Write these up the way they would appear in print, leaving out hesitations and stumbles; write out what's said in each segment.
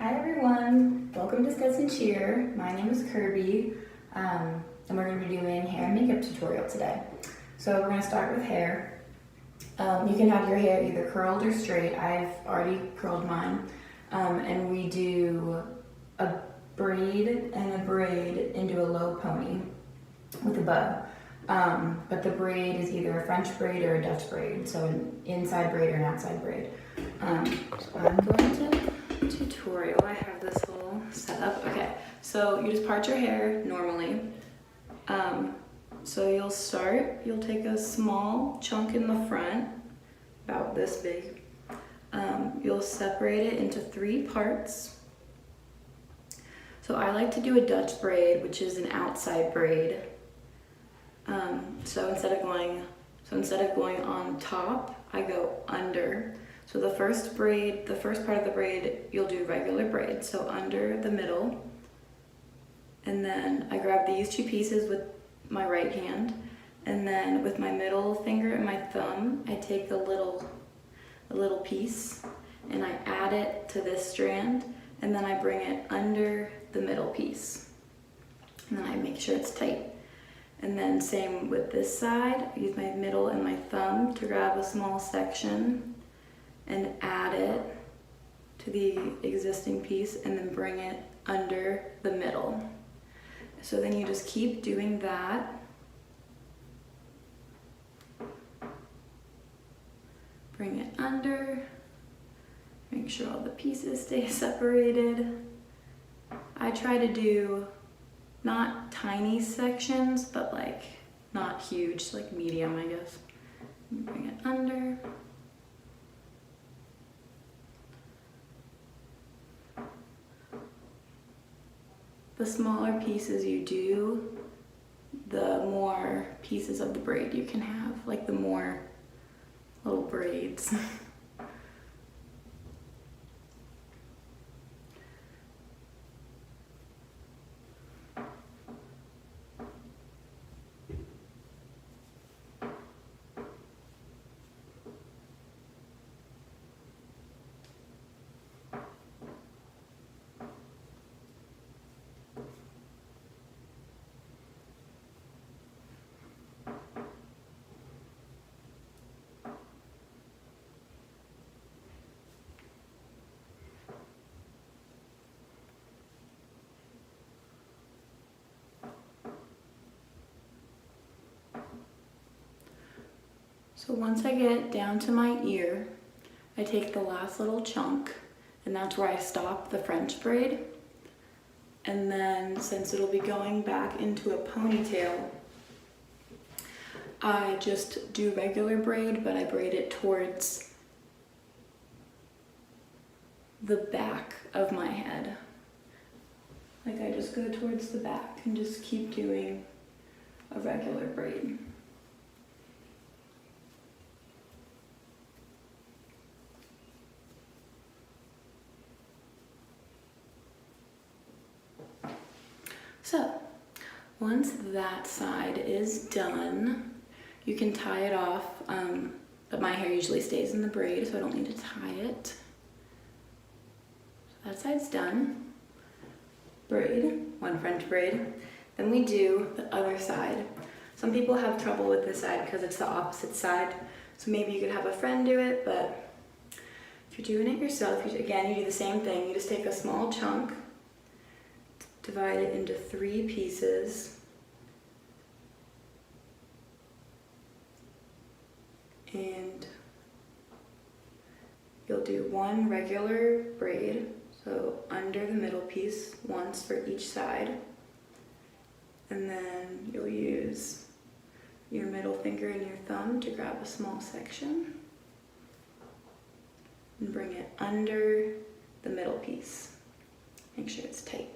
Hi everyone, welcome to Stetson Cheer. My name is Kirby, and we're going to be doing hair and makeup tutorial today. So we're going to start with hair. You can have your hair either curled or straight. I've already curled mine, and we do a braid and a braid into a low pony with a bow. But the braid is either a French braid or a Dutch braid, so an inside braid or an outside braid. So I'm going to tutorial. I have this whole setup. Okay, so you just part your hair normally. So you'll take a small chunk in the front, about this big. You'll separate it into 3 parts. So I like to do a Dutch braid, which is an outside braid. So instead of going on top, I go under. So the first part of the braid, you'll do regular braid, so under the middle. And then I grab these 2 pieces with my right hand, and then with my middle finger and my thumb, I take a little piece and I add it to this strand, and then I bring it under the middle piece. And then I make sure it's tight. And then same with this side, I use my middle and my thumb to grab a small section and add it to the existing piece and then bring it under the middle. So then you just keep doing that. Bring it under, make sure all the pieces stay separated. I try to do not tiny sections, but like not huge, like medium, I guess. Bring it under. The smaller pieces you do, the more pieces of the braid you can have, like the more little braids. So once I get down to my ear, I take the last little chunk, and that's where I stop the French braid. And then since it'll be going back into a ponytail, I just do regular braid, but I braid it towards the back of my head. Like I just go towards the back and just keep doing a regular braid. So, once that side is done, you can tie it off, but my hair usually stays in the braid, so I don't need to tie it. So that side's done. Braid, 1 French braid. Then we do the other side. Some people have trouble with this side because it's the opposite side, so maybe you could have a friend do it, but if you're doing it yourself, again, you do the same thing. You just take a small chunk, divide it into 3 pieces, and you'll do 1 regular braid, so under the middle piece, once for each side, and then you'll use your middle finger and your thumb to grab a small section and bring it under the middle piece. Make sure it's tight.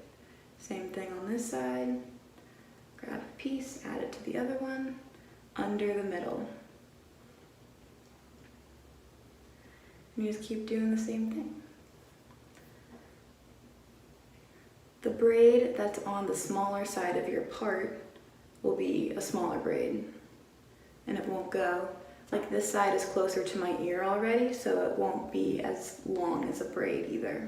Same thing on this side. Grab a piece, add it to the other one, under the middle. And you just keep doing the same thing. The braid that's on the smaller side of your part will be a smaller braid, and it won't go. Like this side is closer to my ear already, so it won't be as long as a braid either.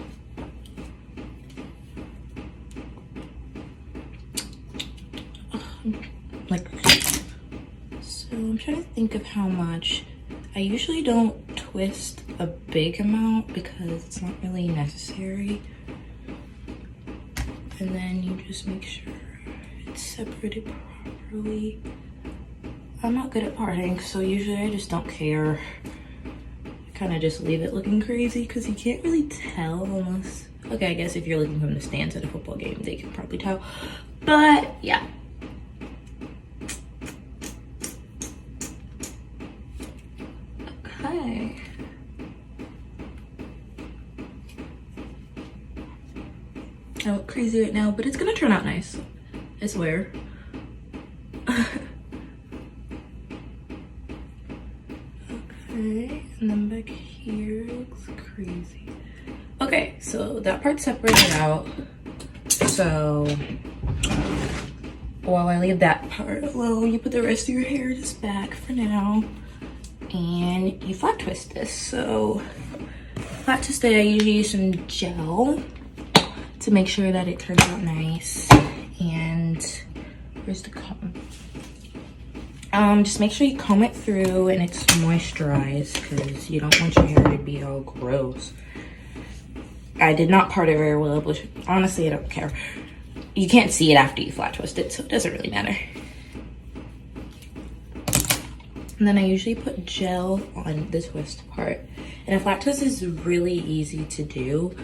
like, so I'm trying to think of how much. I usually don't twist a big amount because it's not really necessary. And then you just make sure it's separated properly. I'm not good at parting, so usually I just don't care. I kind of just leave it looking crazy because you can't really tell unless, okay, I guess if you're looking from the stands at a football game, they can probably tell. But yeah. Okay. I look crazy right now, but it's gonna turn out nice, I swear. Okay, and then back here looks crazy. Okay, so that part's separated out. So while I leave that part alone, you put the rest of your hair just back for now. And you flat twist this. So flat twist it, I usually use some gel to make sure that it turns out nice. And where's the comb? Just make sure you comb it through and it's moisturized because you don't want your hair to be all gross. I did not part it very well, but honestly, I don't care. You can't see it after you flat twist it, so it doesn't really matter. And then I usually put gel on the twist part. And a flat twist is really easy to do.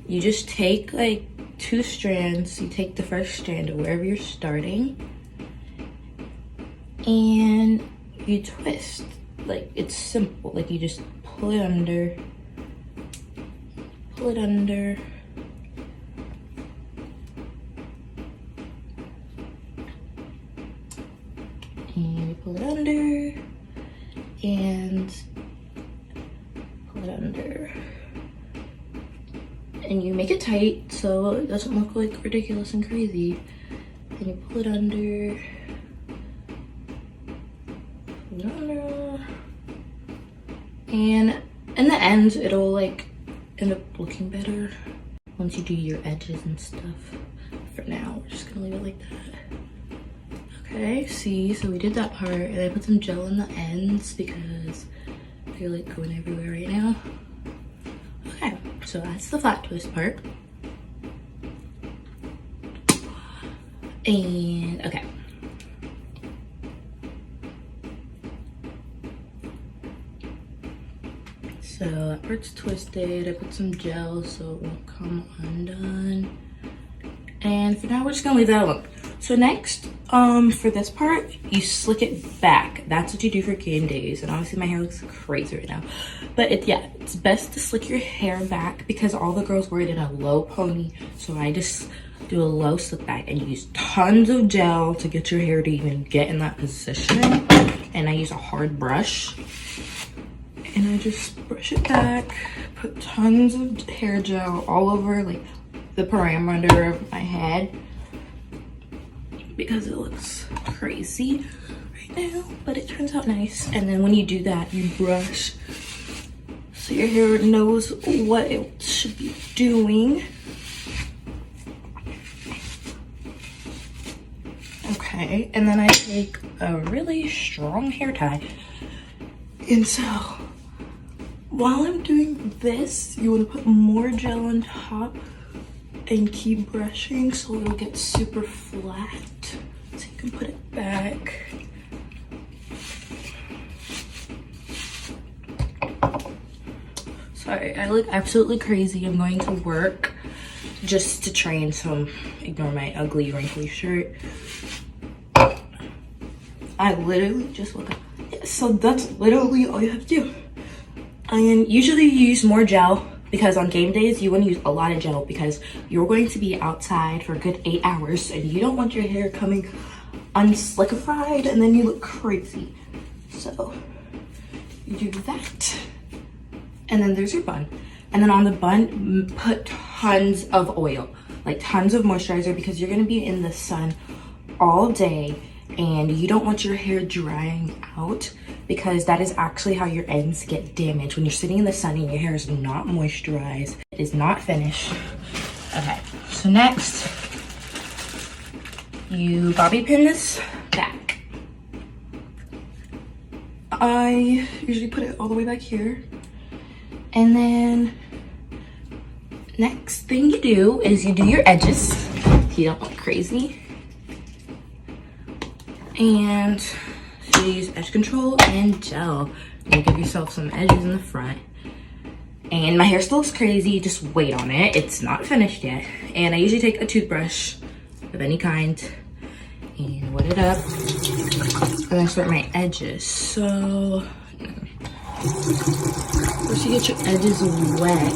You just take like 2 strands. You take the first strand of wherever you're starting and you twist. Like, it's simple. Like, you just pull it under, pull it under, and you pull it under and pull it under, and you make it tight so it doesn't look like ridiculous and crazy. And you pull it under, pull it under, and in the end it'll like end up looking better once you do your edges and stuff. For now, we're just gonna leave it like that. Okay, see, so we did that part, and I put some gel in the ends because they're like going everywhere right now. Okay, so that's the flat twist part. And okay. So that part's twisted. I put some gel so it won't come undone. And for now, we're just gonna leave that alone. So next, for this part, you slick it back. That's what you do for game days. And obviously my hair looks crazy right now. But it's best to slick your hair back because all the girls wear it in a low pony. So I just do a low slick back and use tons of gel to get your hair to even get in that position. And I use a hard brush. And I just brush it back, put tons of hair gel all over like the perimeter of my head because it looks crazy right now, but it turns out nice. And then when you do that, you brush so your hair knows what it should be doing. Okay, and then I take a really strong hair tie. And so while I'm doing this, you want to put more gel on top and keep brushing so it'll get super flat. So you can put it back. Sorry, I look absolutely crazy. I'm going to work just to train some, ignore my ugly wrinkly shirt. I literally just look up. Yeah, so that's literally all you have to do. And usually you use more gel because on game days, you want to use a lot of gel because you're going to be outside for a good 8 hours and you don't want your hair coming unslickified and then you look crazy. So you do that. And then there's your bun. And then on the bun, put tons of oil, like tons of moisturizer because you're going to be in the sun all day and you don't want your hair drying out because that is actually how your ends get damaged. When you're sitting in the sun and your hair is not moisturized, it is not finished. Okay, so next, you bobby pin this back. I usually put it all the way back here. And then next thing you do is you do your edges. You don't look crazy. And so you use edge control and gel. You give yourself some edges in the front. And my hair still looks crazy, just wait on it. It's not finished yet. And I usually take a toothbrush of any kind and wet it up. And then start my edges. So, first you get your edges wet.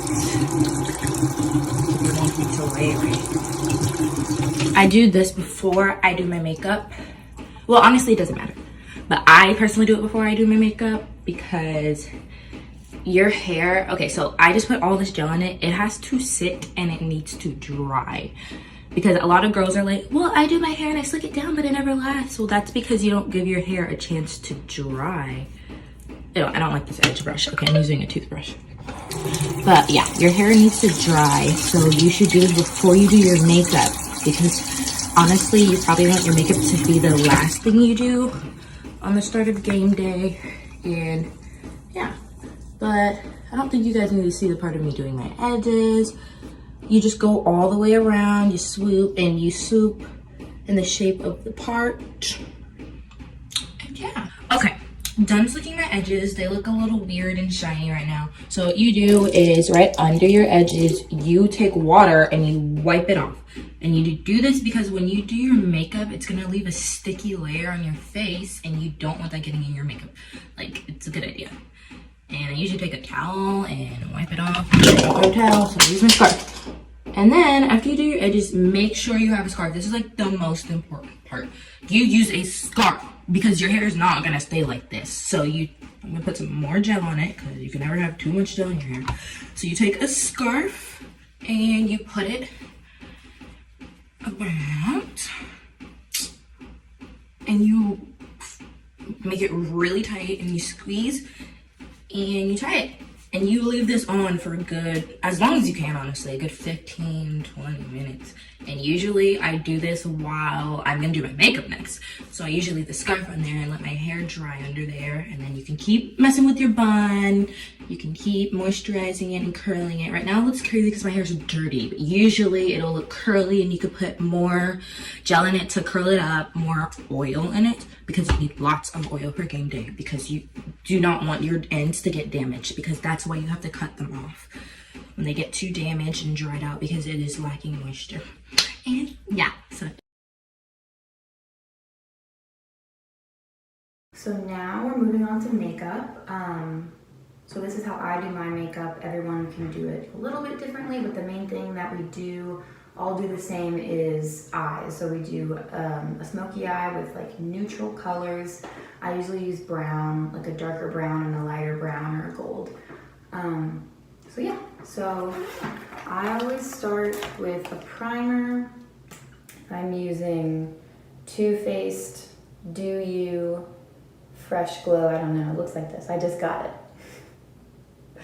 You want it to lay right. I do this before I do my makeup. Well, honestly, it doesn't matter. But I personally do it before I do my makeup because your hair, okay, so I just put all this gel on it. It has to sit and it needs to dry. Because a lot of girls are like, well, I do my hair and I slick it down, but it never lasts. Well, that's because you don't give your hair a chance to dry. Ew, I don't like this edge brush. Okay, I'm using a toothbrush. But yeah, your hair needs to dry. So you should do this before you do your makeup. Because honestly, you probably want your makeup to be the last thing you do on the start of game day. And yeah. But I don't think you guys need to see the part of me doing my edges. You just go all the way around, you swoop, and you swoop in the shape of the part. And yeah. Okay, done slicking my edges. They look a little weird and shiny right now. So what you do is right under your edges, you take water and you wipe it off. And you do this because when you do your makeup, it's gonna leave a sticky layer on your face and you don't want that getting in your makeup. Like, it's a good idea. And I usually take a towel and wipe it off. No towel, so I use my scarf. And then after you do your edges, make sure you have a scarf. This is like the most important part. You use a scarf because your hair is not gonna stay like this. So I'm gonna put some more gel on it because you can never have too much gel in your hair. So you take a scarf and you put it about, and you make it really tight and you squeeze and you tie it. And you leave this on for a good, as long as you can, honestly, a good 15, 20 minutes. And usually I do this while I'm gonna do my makeup next. So I usually leave the scarf on there and let my hair dry under there. And then you can keep messing with your bun. You can keep moisturizing it and curling it. Right now it looks crazy because my hair is dirty. But usually it'll look curly and you could put more gel in it to curl it up, more oil in it. Because you need lots of oil for game day. Because you do not want your ends to get damaged. Because that's why you have to cut them off when they get too damaged and dried out because it is lacking moisture. And yeah, So now we're moving on to makeup. So this is how I do my makeup. Everyone can do it a little bit differently, but the main thing that we all do the same is eyes. So we do a smoky eye with like neutral colors. I usually use brown, like a darker brown and a lighter brown or a gold. So yeah, so I always start with a primer. I'm using Too Faced Do You Fresh Glow. I don't know, it looks like this. I just got it.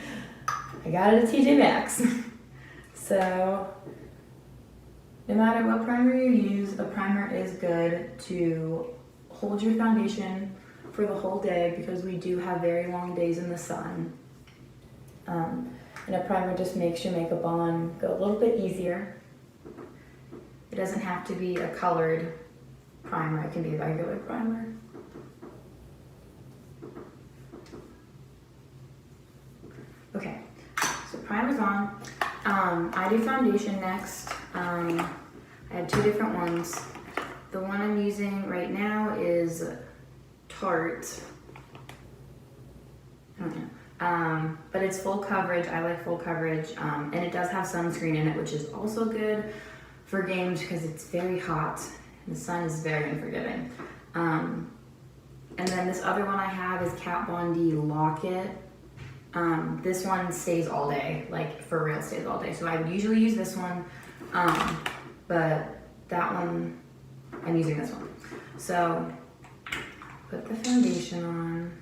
I got it at TJ Maxx. So no matter what primer you use, a primer is good to hold your foundation for the whole day because we do have very long days in the sun. And a primer just makes your makeup on go a little bit easier. It doesn't have to be a colored primer, it can be a regular primer. Okay, so primer's on. I do foundation next. I had two different ones. The one I'm using right now is Tarte. I don't know. But it's full coverage. I like full coverage. And it does have sunscreen in it, which is also good for games because it's very hot. And the sun is very unforgiving. And then this other one I have is Kat Von D Lock-It. This one stays all day, like for real stays all day. So I would usually use this one, but that one, I'm using this one. So put the foundation on.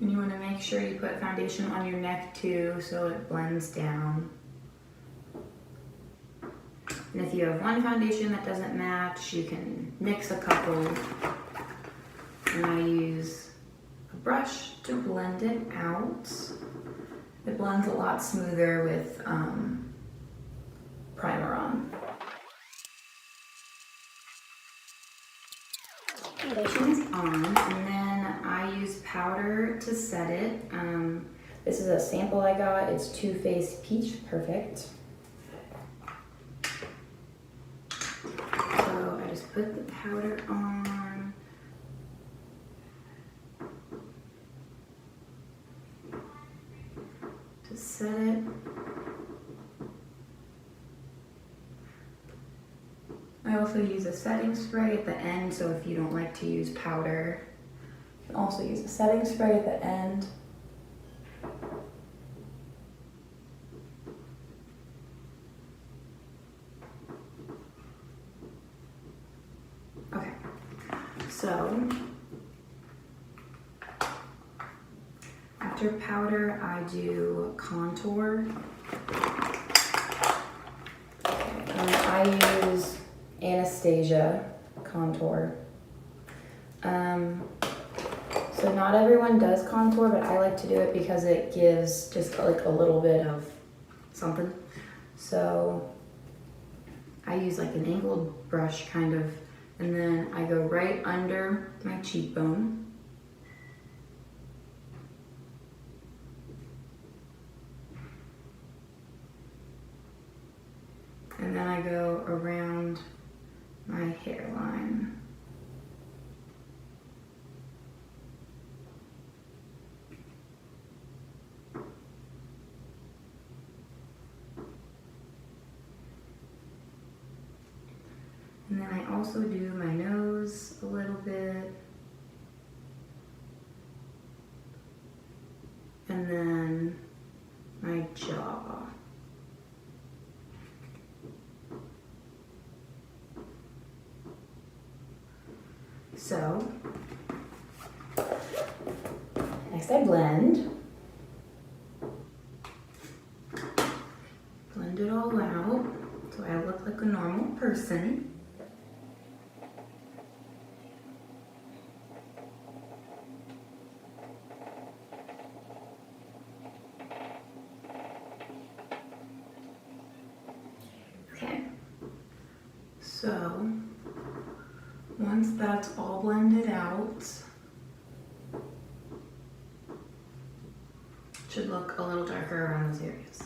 And you want to make sure you put foundation on your neck too so it blends down. And if you have one foundation that doesn't match, you can mix a couple. And I use a brush to blend it out. It blends a lot smoother with primer on. Foundation's on, and then I use powder to set it. This is a sample I got. It's Too Faced Peach Perfect. So I just put the powder on. To set it. I also use a setting spray at the end, so if you don't like to use powder, you can also use a setting spray at the end. Okay, so after powder, I do contour. And I use Anastasia contour. So not everyone does contour, but I like to do it because it gives just like a little bit of something. So I use like an angled brush kind of, and then I go right under my cheekbone. And then I go around my hairline. And then I also do my nose a little bit. And then my jaw. So, next I blend. Blend it all out so I look like a normal person. Okay, so once that's all blended out, should look a little darker around those areas.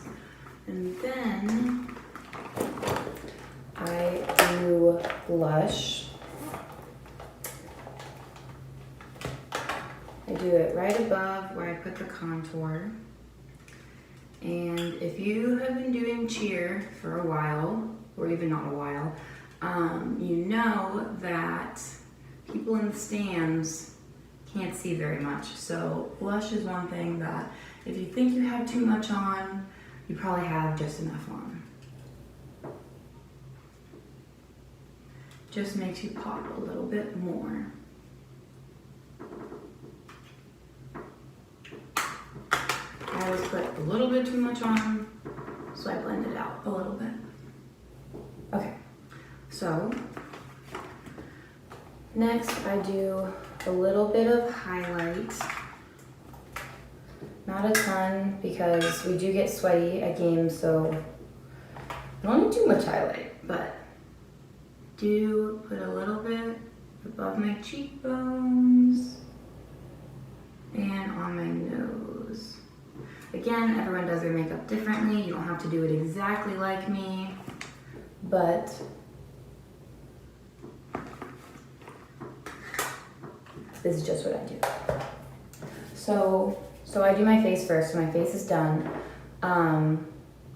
And then I do blush. I do it right above where I put the contour. And if you have been doing cheer for a while, or even not a while, you know that people in the stands can't see very much. So blush is one thing that if you think you have too much on, you probably have just enough on. Just makes you pop a little bit more. I always put a little bit too much on, so I blend it out a little bit. Okay, so next I do a little bit of highlight. Not a ton because we do get sweaty at games, so I don't need too much highlight, but do put a little bit above my cheekbones and on my nose. Again, everyone does their makeup differently. You don't have to do it exactly like me, but this is just what I do. So I do my face first, so my face is done. And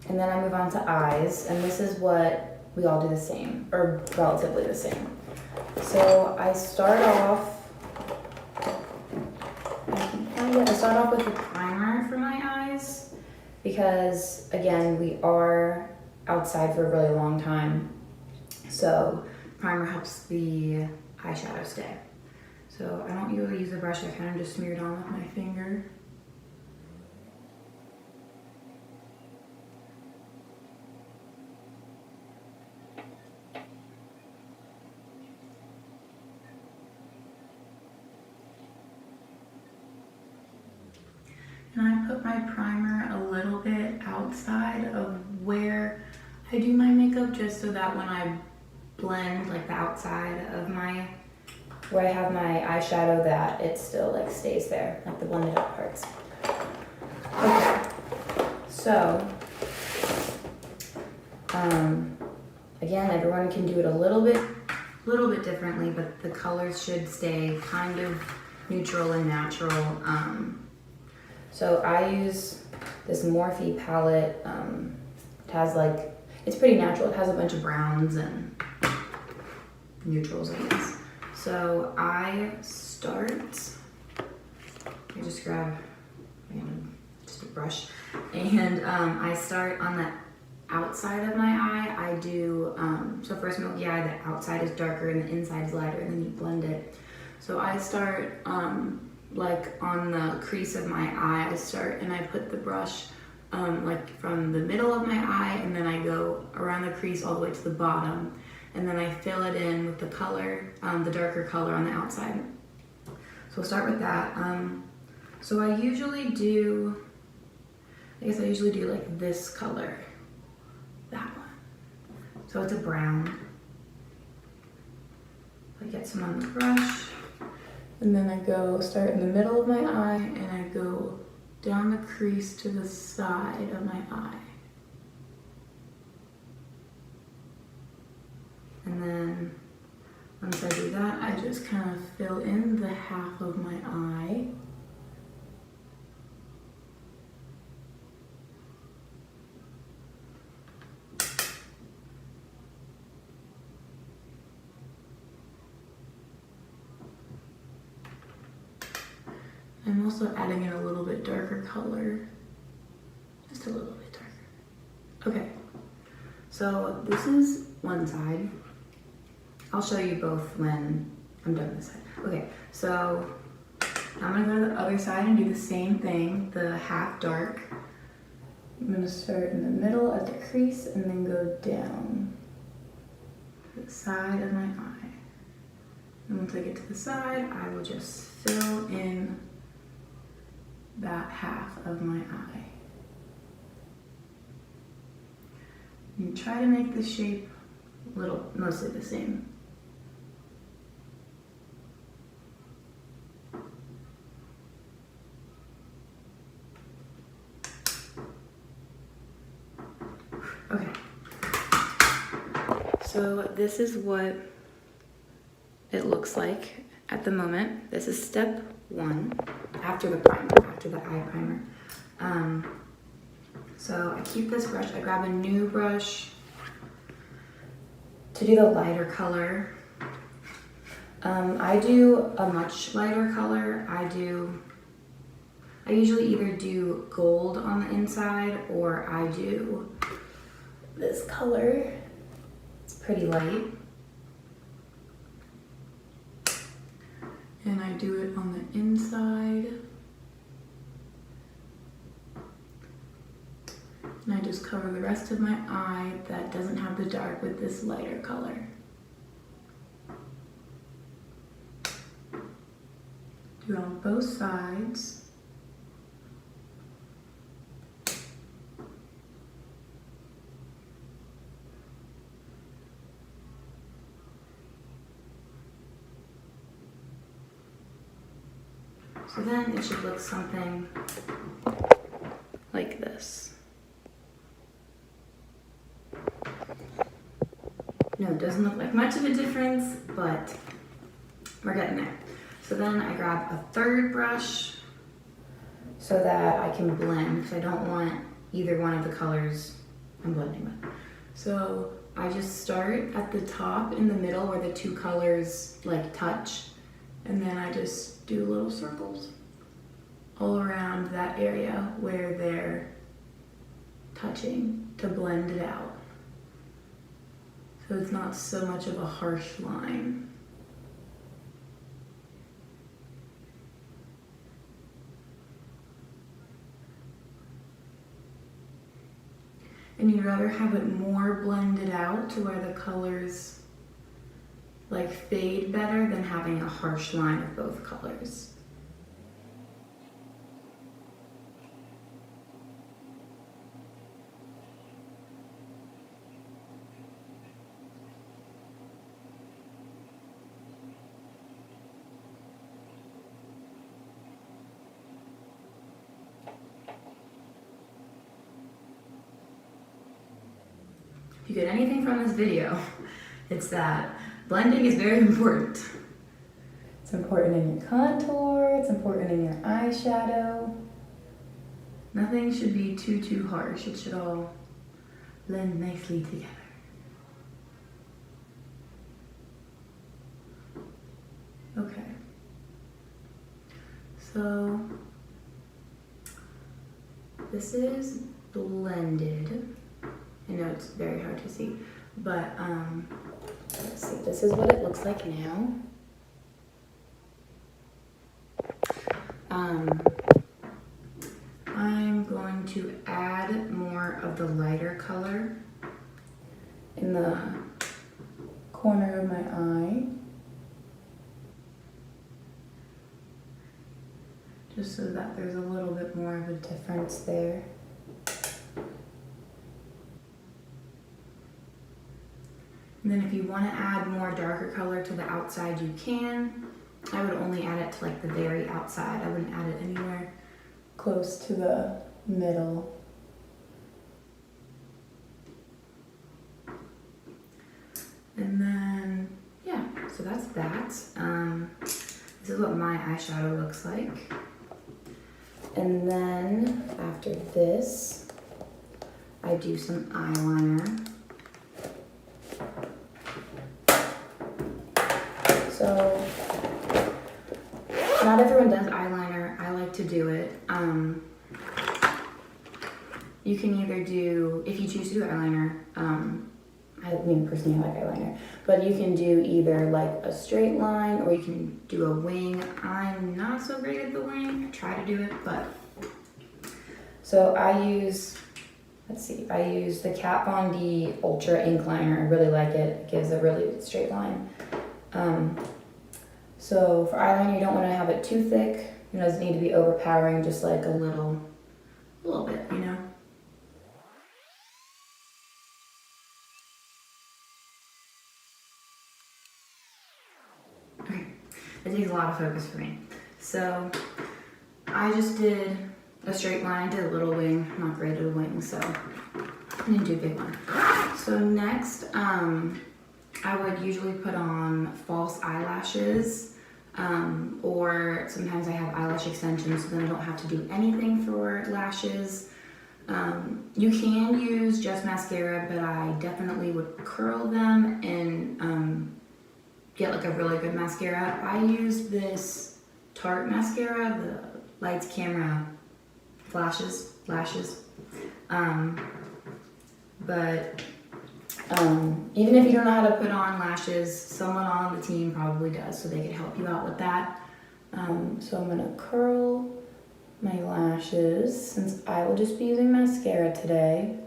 then I move on to eyes, and this is what we all do the same, or relatively the same. So I start off with the primer for my eyes, because again, we are outside for a really long time. So primer helps the eyeshadow stay. So I don't usually use a brush, I kind of just smear it on with my finger. outside of where I do my makeup, just so that when I blend like the outside of my, where I have my eyeshadow, that it still like stays there, like the blended out parts. Okay, so again, everyone can do it a little bit differently, but the colors should stay kind of neutral and natural. So I use this Morphe palette. It has like, it's pretty natural. It has a bunch of browns and neutrals, I guess. So I just grab just a brush, and I start on the outside of my eye. I do, so for a smoky eye, the outside is darker and the inside is lighter, and then you blend it. So I start like on the crease of my eye, and I put the brush like from the middle of my eye, and then I go around the crease all the way to the bottom, and then I fill it in with the color, the darker color on the outside. So we'll start with that. So I usually do like this color, that one. So it's a brown. I get some on the brush, and then I start in the middle of my eye, and I go down the crease to the side of my eye. And then once I do that, I just kind of fill in the half of my eye. I'm also adding in a little bit darker color, just a little bit darker. Okay, so this is one side. I'll show you both when I'm done this side. Okay, so I'm gonna go to the other side and do the same thing, the half dark. I'm gonna start in the middle at the crease and then go down to the side of my eye. And once I get to the side, I will just fill in that half of my eye. And try to make the shape mostly the same. Okay. So this is what it looks like at the moment. This is step one, after the eye primer. So I keep this brush, I grab a new brush to do the lighter color. I do a much lighter color. I usually either do gold on the inside, or I do this color. It's pretty light. And I do it on the inside. And I just cover the rest of my eye that doesn't have the dark with this lighter color. Do it on both sides. So then it should look something like this. No, it doesn't look like much of a difference, but we're getting there. So then I grab a third brush so that I can blend, because I don't want either one of the colors I'm blending with. So I just start at the top in the middle where the two colors like touch, and then I just do little circles all around that area where they're touching to blend it out. So it's not so much of a harsh line. And you'd rather have it more blended out to where the colors like fade better than having a harsh line of both colors. get anything from this video, it's that blending is very important. It's important in your contour, it's important in your eyeshadow. Nothing should be too harsh. It should all blend nicely together. Okay. So this is blended. I know it's very hard to see, but let's see. This is what it looks like now. I'm going to add more of the lighter color in the corner of my eye, just so that there's a little bit more of a difference there. And then if you want to add more darker color to the outside, you can. I would only add it to like the very outside. I wouldn't add it anywhere close to the middle. And then, yeah, so that's that. This is what my eyeshadow looks like. And then after this, I do some eyeliner. So, not everyone does eyeliner. I like to do it. You can either do, if you choose to do eyeliner, I mean personally I like eyeliner, but you can do either like a straight line or you can do a wing. I'm not so great at the wing. I try to do it, but. So I use, let's see, I use the Kat Von D Ultra Ink Liner. I really like it. It gives a really straight line. So for eyeliner, you don't want to have it too thick. It doesn't need to be overpowering, just like a little bit, you know? Okay, it takes a lot of focus for me. So I just did a straight line, I did a little wing, I'm not great at a wing, so I didn't do a big one. So next, I would usually put on false eyelashes, or sometimes I have eyelash extensions, so then I don't have to do anything for lashes. You can use just mascara, but I definitely would curl them and get like a really good mascara. I use this Tarte mascara, the Lights Camera Lashes. But even if you don't know how to put on lashes, someone on the team probably does, so they can help you out with that. So I'm gonna curl my lashes since I will just be using mascara today.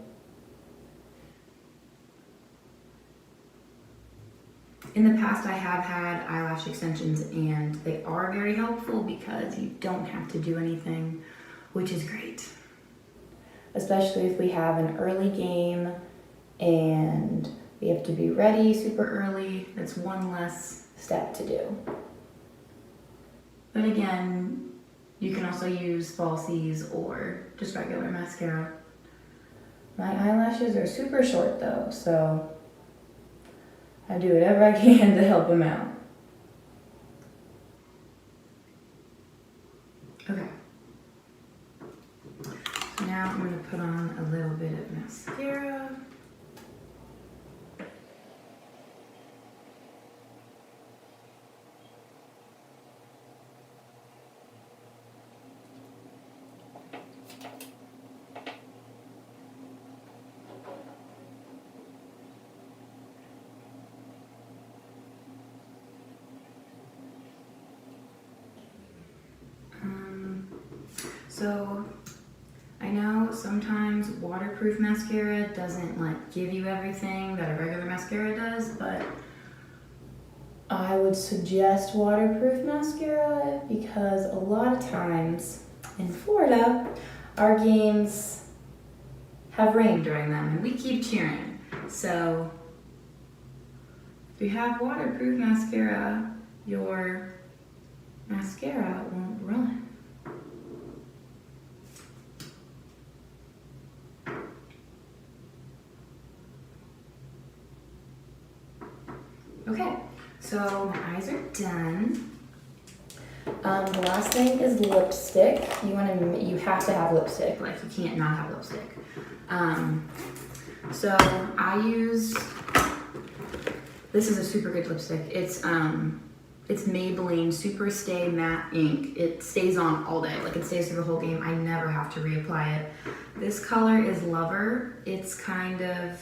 In the past, I have had eyelash extensions and they are very helpful because you don't have to do anything, which is great. Especially if we have an early game and we have to be ready super early. That's one less step to do. But again, you can also use falsies or just regular mascara. My eyelashes are super short though, so I do whatever I can to help them out. Okay. So now I'm going to put on a little bit of mascara. So I know sometimes waterproof mascara doesn't like give you everything that a regular mascara does, but I would suggest waterproof mascara because a lot of times in Florida, our games have rain during them and we keep cheering. So if you have waterproof mascara, your mascara won't run. Okay, so my eyes are done. The last thing is lipstick. You have to have lipstick. Like, you can't not have lipstick. So I use, this is a super good lipstick. It's Maybelline Super Stay Matte Ink. It stays on all day. Like, it stays through the whole game. I never have to reapply it. This color is Lover. It's kind of,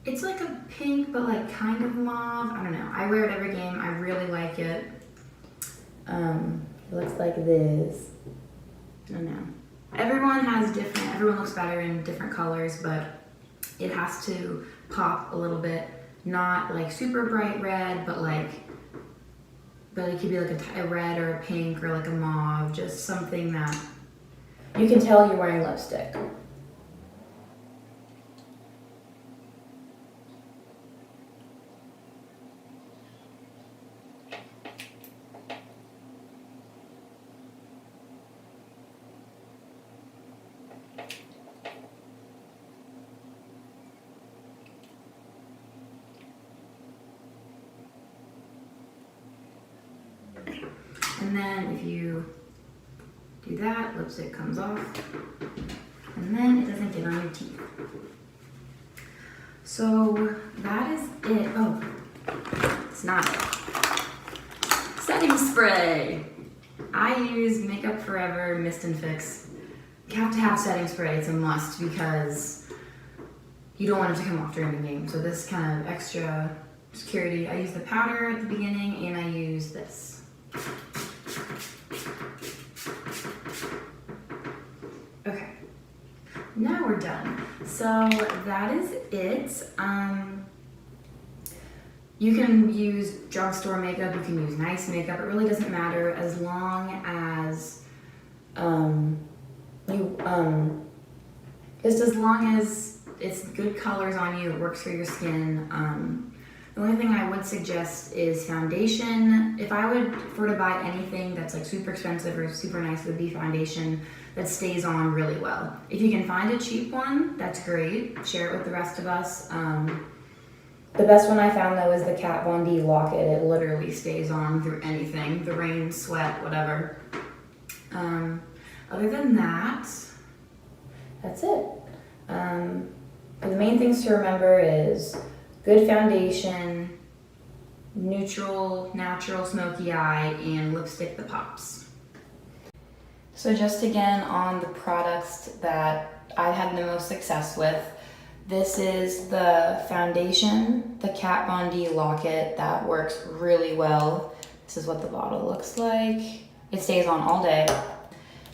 it's like a pink, but like kind of mauve. I don't know. I wear it every game. I really like it. It looks like this. I don't know. Everyone looks better in different colors, but it has to pop a little bit. Not like super bright red, but it could be like a red or a pink or like a mauve. Just something that you can tell you're wearing lipstick. And then if you do that, lipstick comes off, and then it doesn't get on your teeth. So that is it. Oh, it's not it. Setting spray. I use Makeup Forever Mist and Fix. You have to have setting spray. It's a must because you don't want it to come off during the game. So this kind of extra security. I use the powder at the beginning, and I use this. Okay, now we're done. So that is it. You can use drugstore makeup, you can use nice makeup, it really doesn't matter as long as just as long as it's good colors on you, it works for your skin. The only thing I would suggest is foundation. If I were to buy anything that's like super expensive or super nice, it would be foundation that stays on really well. If you can find a cheap one, that's great. Share it with the rest of us. The best one I found though is the Kat Von D Lock-It. It literally stays on through anything, the rain, sweat, whatever. Other than that, that's it. The main things to remember is good foundation, neutral, natural smoky eye, and lipstick that pops. So just again on the products that I've had the most success with, this is the foundation, the Kat Von D Lock-It, that works really well. This is what the bottle looks like. It stays on all day.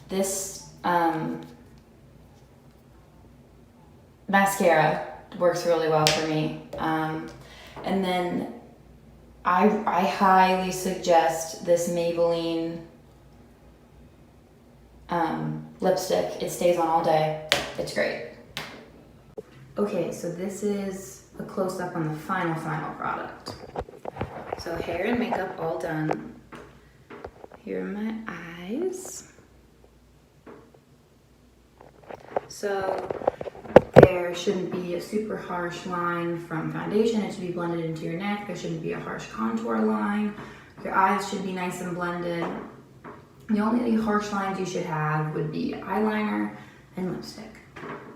This mascara works really well for me. And then I highly suggest this Maybelline lipstick. It stays on all day. It's great. Okay, so this is a close-up on the final product. So hair and makeup all done. Here are my eyes. So there shouldn't be a super harsh line from foundation. It should be blended into your neck. There shouldn't be a harsh contour line. Your eyes should be nice and blended. The only harsh lines you should have would be eyeliner and lipstick.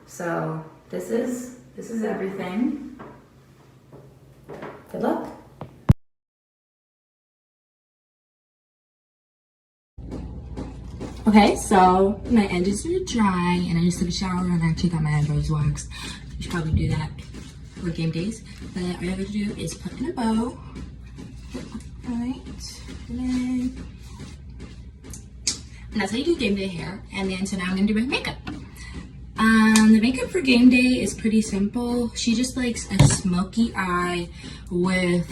So this is everything. Good luck. Okay, so my edges are dry and I just took a shower and I actually got my eyebrows waxed. You should probably do that for game days. But all you have to do is put in a bow. Alright, and that's how you do game day hair. And then so now I'm gonna do my makeup. The makeup for game day is pretty simple. She just likes a smoky eye with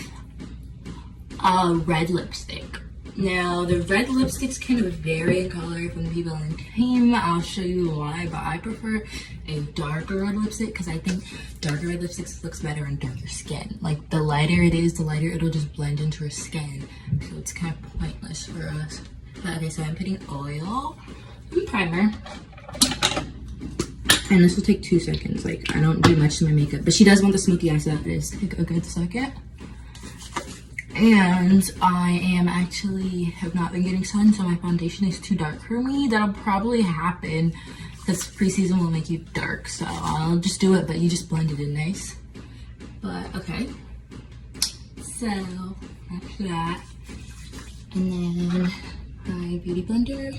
a red lipstick. Now, the red lipsticks kind of vary in color from the people on the team. I'll show you why, but I prefer a darker red lipstick because I think darker red lipsticks looks better on darker skin. Like, the lighter it is, the lighter it'll just blend into her skin. So it's kind of pointless for us. Okay, so I'm putting oil and primer. And this will take 2 seconds. Like, I don't do much to my makeup, but she does want the smoky eye, so that is take a good second. And I have not been getting sun, so my foundation is too dark for me. That'll probably happen because preseason will make you dark, so I'll just do it, but you just blend it in nice. But okay, so after that, and then my beauty blender.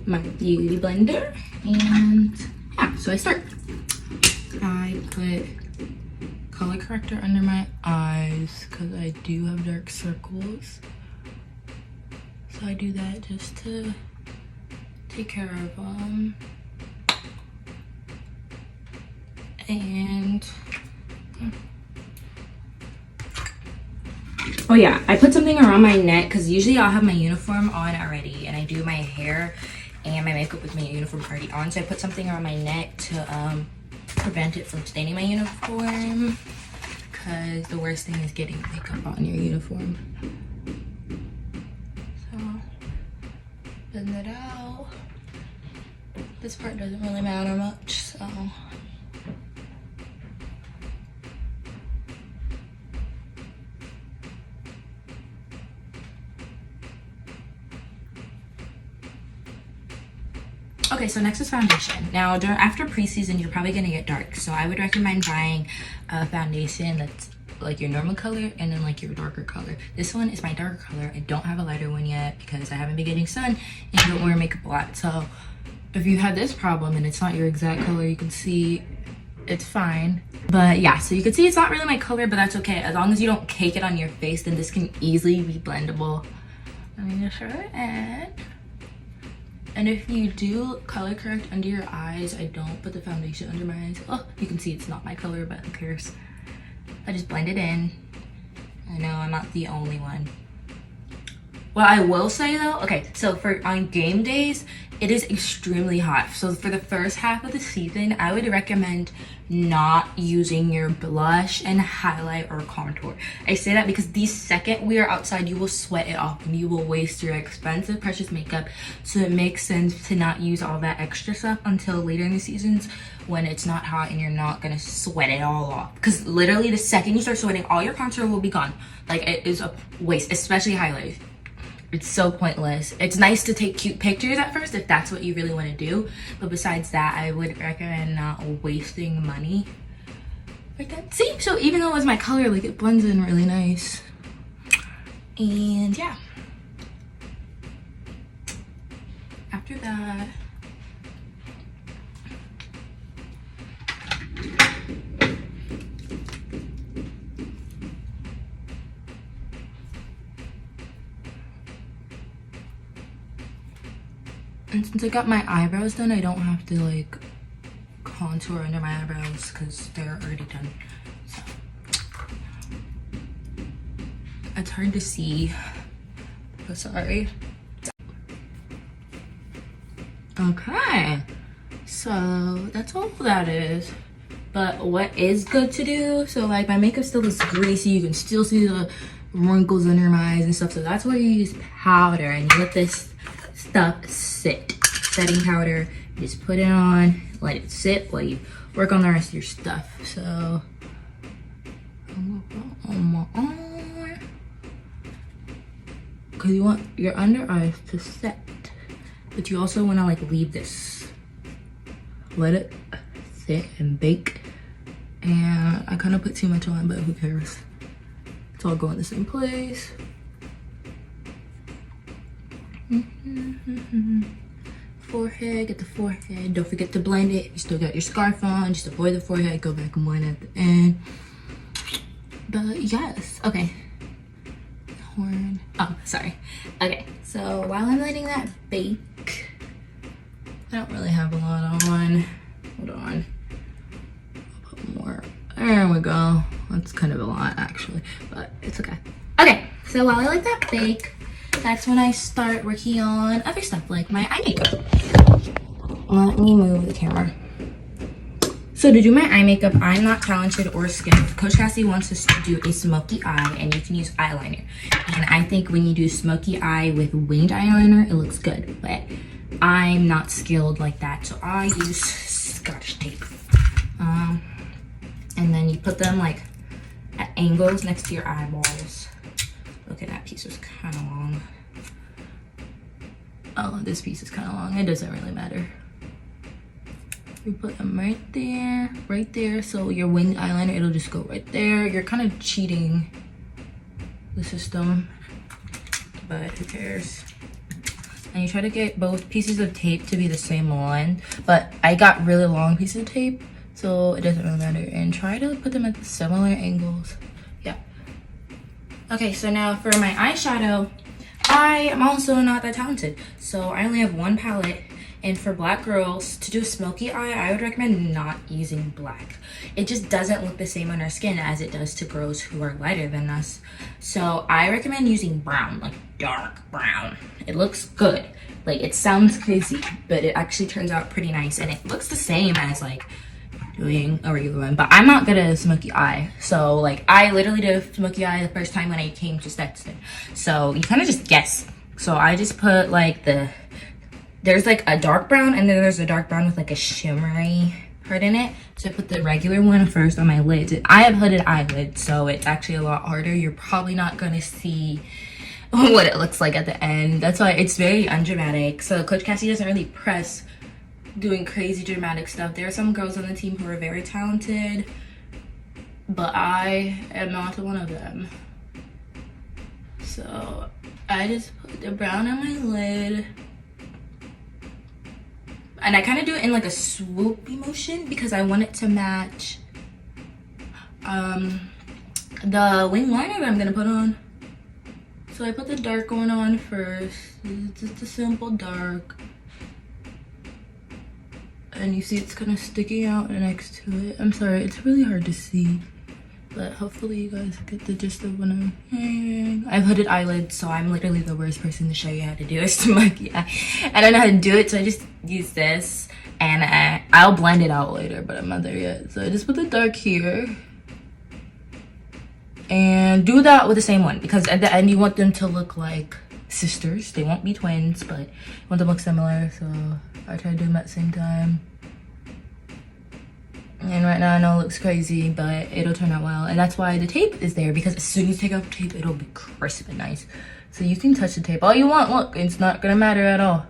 My beauty blender, and yeah, so I start. I put color corrector under my eyes because I do have dark circles. So I do that just to take care of them. And oh yeah, I put something around my neck because usually I'll have my uniform on already, and I do my hair and my makeup with my uniform already on. So I put something around my neck to prevent it from staining my uniform, because the worst thing is getting makeup on your uniform. So blend it out. This part doesn't really matter much, so okay, so next is foundation. Now, after preseason, you're probably gonna get dark. So I would recommend buying a foundation that's like your normal color and then like your darker color. This one is my darker color. I don't have a lighter one yet because I haven't been getting sun and I don't wear makeup a lot. So if you have this problem and it's not your exact color, you can see it's fine. But yeah, so you can see it's not really my color, but that's okay. As long as you don't cake it on your face, then this can easily be blendable. Let me just show it. And if you do color correct under your eyes, I don't put the foundation under my eyes. Oh, you can see it's not my color, but who cares? I just blend it in. I know I'm not the only one. What I will say though, okay, so for on game days, it is extremely hot. So for the first half of the season, I would recommend not using your blush and highlight or contour. I say that because the second we are outside, you will sweat it off and you will waste your expensive, precious makeup. So it makes sense to not use all that extra stuff until later in the seasons when it's not hot and you're not gonna sweat it all off. Because literally the second you start sweating, all your contour will be gone. Like, it is a waste, especially highlight. It's so pointless. It's nice to take cute pictures at first if that's what you really want to do, but besides that, I would recommend not wasting money like that. See, so even though it was my color, like, it blends in really nice. And yeah, after that, and since I got my eyebrows done, I don't have to like contour under my eyebrows because they're already done. So it's hard to see, but sorry. Okay, so that's all that is. But what is good to do, so like my makeup still is greasy, you can still see the wrinkles under my eyes and stuff, so that's why you use powder and you let this stuff sit. Setting powder, you just put it on, let it sit while you work on the rest of your stuff. So because you want your under eyes to set, but you also want to like leave this, let it sit and bake. And I kind of put too much on, but who cares, it's all going the same place. Forehead, get the forehead, don't forget to blend it. You still got your scarf on, just avoid the forehead, go back and blend at the end. But yes, okay, horn, oh sorry. Okay, so while I'm letting that bake, I don't really have a lot on, hold on, I'll put more, there we go. That's kind of a lot actually, but it's okay. Okay, so while I let that bake, that's when I start working on other stuff like my eye makeup. Let me move the camera. So to do my eye makeup, I'm not talented or skilled. Coach Cassie wants us to do a smoky eye, and you can use eyeliner. And I think when you do smoky eye with winged eyeliner, it looks good. But I'm not skilled like that, so I use Scotch tape. And then you put them like at angles next to your eyeballs. Okay, that piece was kind of long. Oh, this piece is kind of long. It doesn't really matter. You put them right there. So your winged eyeliner, it'll just go right there. You're kind of cheating the system, but who cares? And you try to get both pieces of tape to be the same one, but I got really long pieces of tape, so it doesn't really matter. And try to put them at similar angles. Yeah. Okay, so now for my eyeshadow, I am also not that talented. So I only have one palette. And for black girls, to do a smoky eye, I would recommend not using black. It just doesn't look the same on our skin as it does to girls who are lighter than us. So I recommend using brown, like dark brown. It looks good. Like, it sounds crazy, but it actually turns out pretty nice. And it looks the same as like doing a regular one. But I'm not good at a smoky eye. So like, I literally did a smoky eye the first time when I came to Stetson. So you kind of just guess. So I just put like there's like a dark brown, and then there's a dark brown with like a shimmery part in it. So I put the regular one first on my lids. I have hooded eyelids, so it's actually a lot harder. You're probably not gonna see what it looks like at the end. That's why it's very undramatic. So Coach Cassie doesn't really press doing crazy dramatic stuff. There are some girls on the team who are very talented, but I am not one of them. So I just put the brown on my lid. And I kind of do it in like a swoopy motion because I want it to match the wing liner that I'm gonna put on. So I put the dark one on first. It's just a simple dark. And you see it's kind of sticking out next to it. I'm sorry, it's really hard to see. But hopefully you guys get the gist of what I'm saying. I've hooded eyelids, so I'm literally the worst person to show you how to do a smoky eye. I don't know how to do it, so I just use this. And I'll blend it out later, but I'm not there yet. So I just put the dark here. And do that with the same one, because at the end you want them to look like sisters. They won't be twins, but you want them to look similar. So I try to do them at the same time. And right now I know it looks crazy, but it'll turn out well. And that's why the tape is there, because as soon as you take off the tape, it'll be crisp and nice. So you can touch the tape all you want. Look, it's not gonna matter at all.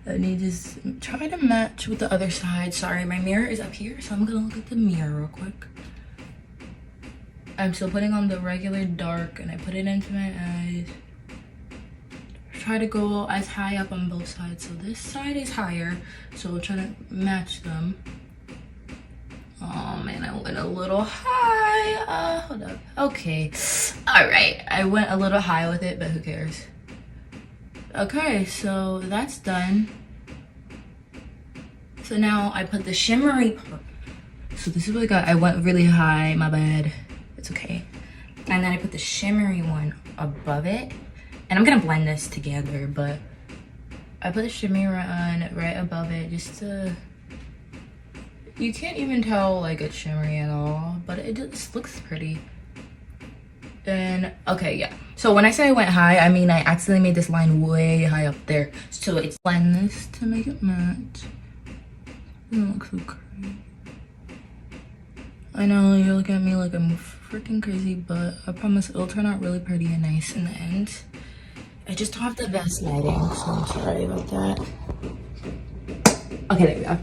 And you just try to match with the other side. Sorry, my mirror is up here, so I'm gonna look at the mirror real quick. I'm still putting on the regular dark, and I put it into my eyes. Try to go as high up on both sides. So this side is higher, so we'll try to match them. Oh man, I went a little high. Hold up. Okay. All right. I went a little high with it, but who cares? Okay, so that's done. So now I put the shimmery part. So this is what I got. I went really high. My bad. It's okay. And then I put the shimmery one above it. And I'm gonna blend this together, but I put the shimmery one right above it just to... You can't even tell like it's shimmery at all, but it just looks pretty. And okay, yeah. So when I say I went high, I mean I accidentally made this line way high up there. So it's blend this to make it match. It doesn't look so crazy. I know you're looking at me like I'm freaking crazy, but I promise it'll turn out really pretty and nice in the end. I just don't have the best lighting, so I'm sorry about that. Okay, there we go.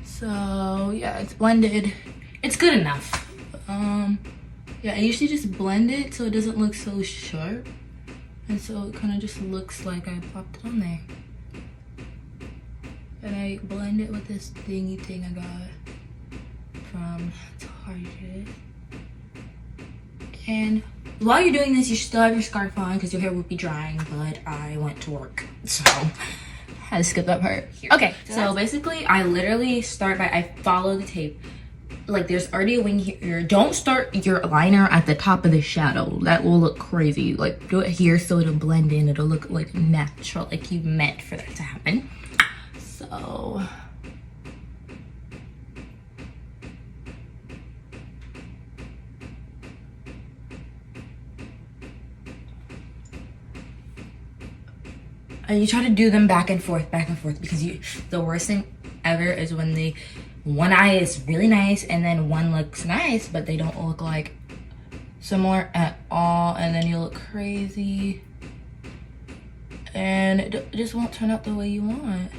So yeah, it's blended. It's good enough. Yeah, I usually just blend it so it doesn't look so sharp. And so it kind of just looks like I popped it on there. And I blend it with this thingy thing I got from Target. And while you're doing this, you should still have your scarf on because your hair will be drying, but I went to work, so I had to skip that part. Okay, so basically I literally start by, I follow the tape. Like there's already a wing here. Don't start your liner at the top of the shadow. That will look crazy. Like do it here so it'll blend in. It'll look like natural, like you meant for that to happen. So you try to do them back and forth, because the worst thing ever is when one eye is really nice and then one looks nice, but they don't look like similar at all, and then you look crazy and it just won't turn out the way you want.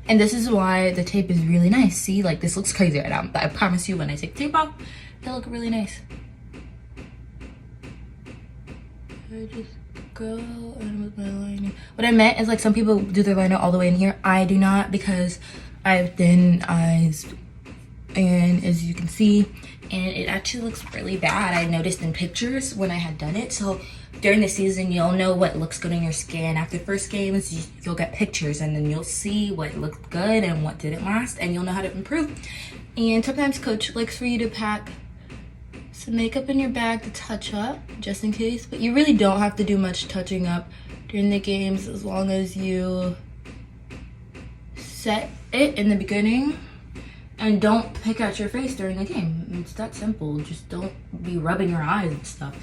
And this is why the tape is really nice. See, like, this looks crazy right now, but I promise you when I take tape off, it'll look really nice. I just go in with my liner. What I meant is, like, some people do their liner all the way in here. I do not, because I have thin eyes, and as you can see, and it actually looks really bad. I noticed in pictures when I had done it. So during the season, you'll know what looks good on your skin. After the first games, you'll get pictures, and then you'll see what looked good and what didn't last, and you'll know how to improve. And sometimes coach likes for you to pack some makeup in your bag to touch up, just in case. But you really don't have to do much touching up during the games, as long as you set it in the beginning and don't pick at your face during the game. It's that simple. Just don't be rubbing your eyes and stuff.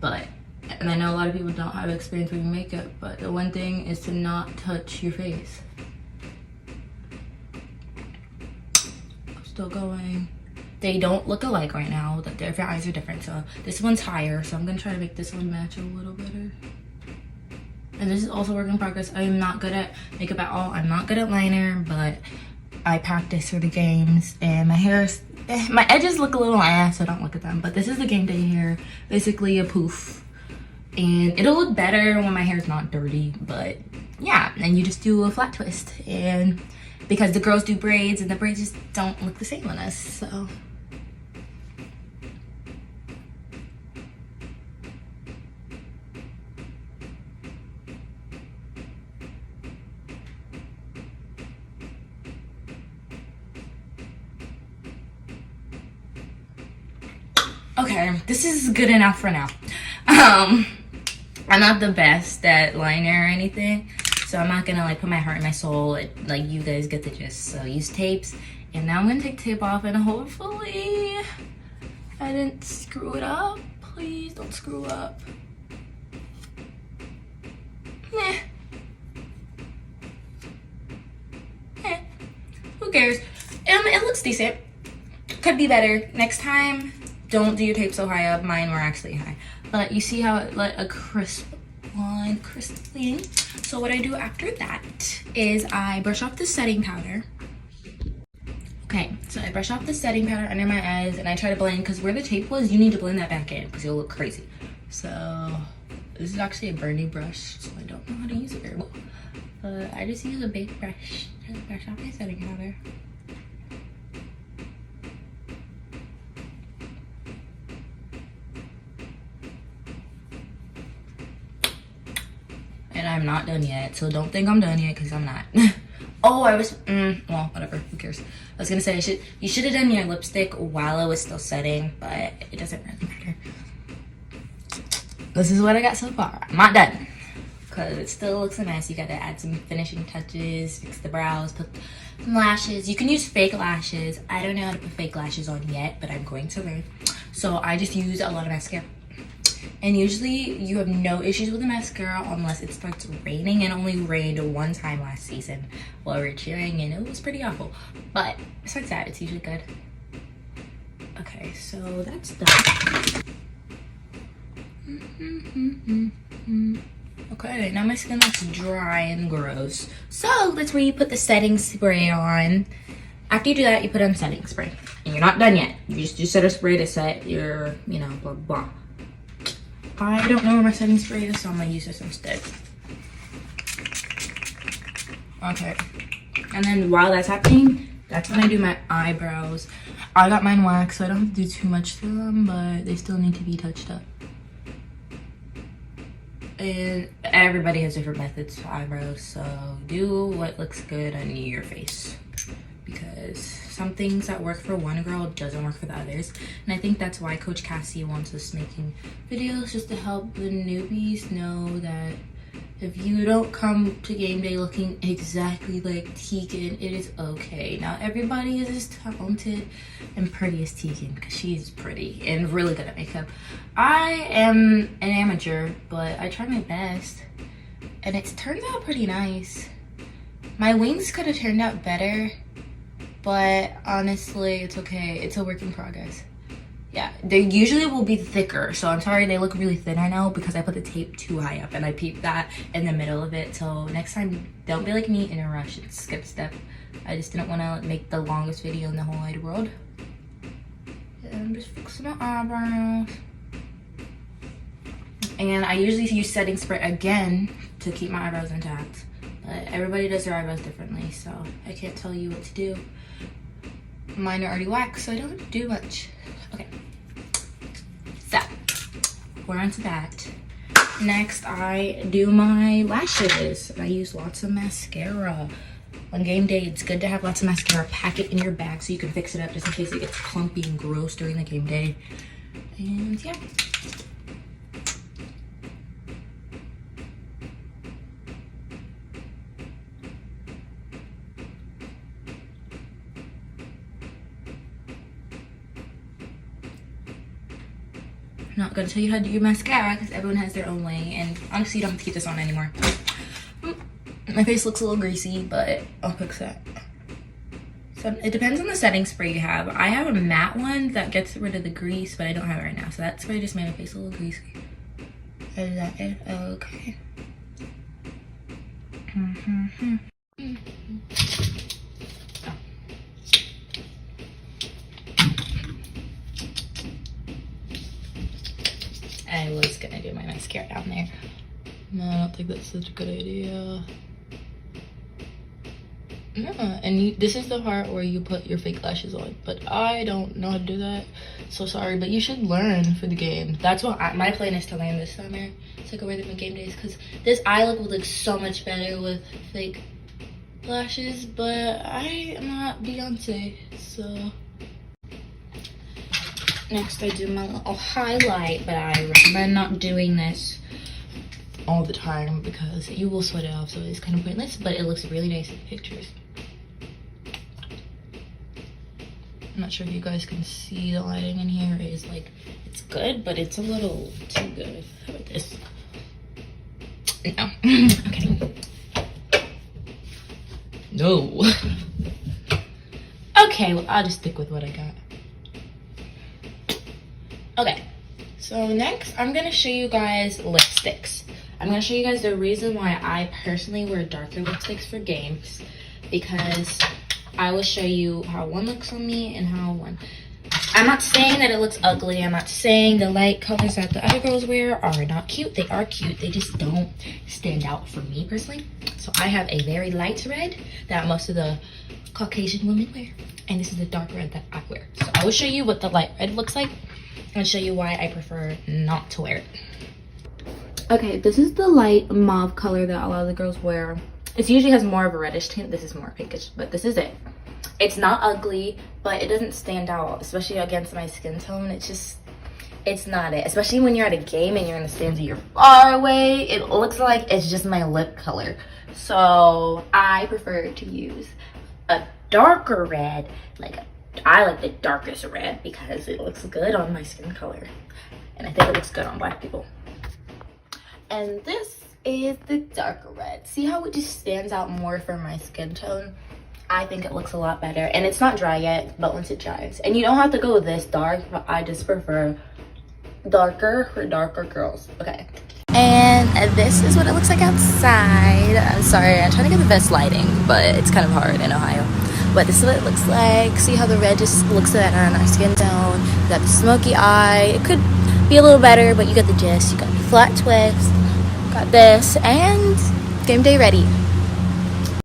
And I know a lot of people don't have experience with makeup, but the one thing is to not touch your face. I'm still going. They don't look alike right now. Their eyes are different. So this one's higher, so I'm gonna try to make this one match a little better. And this is also work in progress. I am not good at makeup at all. I'm not good at liner, but I practice for the games, and my edges look a little ass, so don't look at them. But this is the game day hair, basically a poof. And it'll look better when my hair is not dirty, but yeah. And you just do a flat twist, and because the girls do braids, and the braids just don't look the same on us, so. Okay, this is good enough for now. I'm not the best at liner or anything, so I'm not gonna like put my heart and my soul. Like, you guys get the gist. So use tapes, and now I'm gonna take tape off, and hopefully I didn't screw it up. Please don't screw up. Who cares? It looks decent. Could be better. Next time, don't do your tape so high up. Mine were actually high. But you see how it let a crisp line, crisply. So what I do after that is I brush off the setting powder. Okay, so I brush off the setting powder under my eyes, and I try to blend, because where the tape was, you need to blend that back in, because you'll look crazy. So this is actually a burny brush, so I don't know how to use it very well. But I just use a big brush to brush off my setting powder. And I'm not done yet, so don't think I'm done yet, because I'm not. Oh, I was, well, whatever, who cares. I was gonna say, you should have done your lipstick while it was still setting, but it doesn't really matter. This is what I got so far. I'm not done, because it still looks a mess. You gotta add some finishing touches, fix the brows, put some lashes. You can use fake lashes. I don't know how to put fake lashes on yet, but I'm going to learn. So I just use a lot of mascara. And usually you have no issues with the mascara unless it starts raining. It only rained one time last season while we were cheering, and it was pretty awful. But besides that, it's usually good. Okay, so that's done. Okay, now my skin looks dry and gross. So that's where you put the setting spray on. After you do that, you put on setting spray. And you're not done yet. You just set a spray to set your, blah, blah. I don't know where my setting spray is, so I'm gonna use this instead. Okay. And then while that's happening, that's when I do my eyebrows. I got mine waxed, so I don't have to do too much to them, but they still need to be touched up. And everybody has different methods for eyebrows, so do what looks good on your face. Because some things that work for one girl doesn't work for the others. And I think that's why Coach Cassie wants us making videos, just to help the newbies know that if you don't come to game day looking exactly like Tegan, it is okay. Now everybody is as talented and pretty as Tegan, because she's pretty and really good at makeup. I am an amateur, but I try my best. and it's turned out pretty nice. My wings could have turned out better, but honestly, it's okay. It's a work in progress. Yeah, they usually will be thicker, so I'm sorry they look really thin right now because I put the tape too high up and I peeped that in the middle of it. So next time, don't be like me in a rush and skip a step. I just didn't want to make the longest video in the whole wide world. And I'm just fixing my eyebrows. And I usually use setting spray again to keep my eyebrows intact. But everybody does their eyebrows differently, so I can't tell you what to do. Mine are already waxed, so I don't have to do much. Okay, so we're on to that. Next, I do my lashes. I use lots of mascara. On game day, it's good to have lots of mascara. Pack it in your bag so you can fix it up just in case it gets clumpy and gross during the game day. And yeah. I'm not gonna tell you how to do your mascara because everyone has their own way, and honestly you don't have to keep this on anymore. My face looks a little greasy, but I'll fix that. So it depends on the setting spray you have. I have a matte one that gets rid of the grease, but I don't have it right now, so that spray just made my face a little greasy. Is that it? Okay. I was gonna do my mascara down there. No, I don't think that's such a good idea. Yeah, and this is the part where you put your fake lashes on, but I don't know how to do that. So sorry, but you should learn for the game. That's what my plan is to learn this summer. To go rhythm game days, because this eye look would look so much better with fake lashes, but I am not Beyonce, so. Next, I do my little highlight, but I recommend not doing this all the time because you will sweat it off, so it's kind of pointless, but it looks really nice in the pictures. I'm not sure if you guys can see the lighting in here. It is like, it's good, but it's a little too good. How about this? No, I'm kidding. No. Okay, well, I'll just stick with what I got. Okay, so next I'm gonna show you guys lipsticks. I'm gonna show you guys the reason why I personally wear darker lipsticks for games, because I will show you how one looks on me and how one. I'm not saying that it looks ugly. I'm not saying the light colors that the other girls wear are not cute. They are cute. They just don't stand out for me personally. So I have a very light red that most of the Caucasian women wear, and this is the dark red that I wear. So I will show you what the light red looks like and show you why I prefer not to wear it. Okay, this is the light mauve color that a lot of the girls wear. It usually has more of a reddish tint. This is more pinkish, but this is it. It's not ugly, but it doesn't stand out, especially against my skin tone. It's not it. Especially when you're at a game and you're in the stands and you're far away. It looks like it's just my lip color. So I prefer to use a darker red, I like the darkest red because it looks good on my skin color. And I think it looks good on black people. And this is the darker red. See how it just stands out more for my skin tone? I think it looks a lot better. And it's not dry yet, but once it dries. And you don't have to go this dark, but I just prefer darker for darker girls. Okay. And this is what it looks like outside. I'm sorry, I'm trying to get the best lighting, but it's kind of hard in Ohio. But this is what it looks like. See how the red just looks better on our skin tone. You got the smoky eye. It could be a little better, but you got the gist. You got the flat twist. Got this, and game day ready.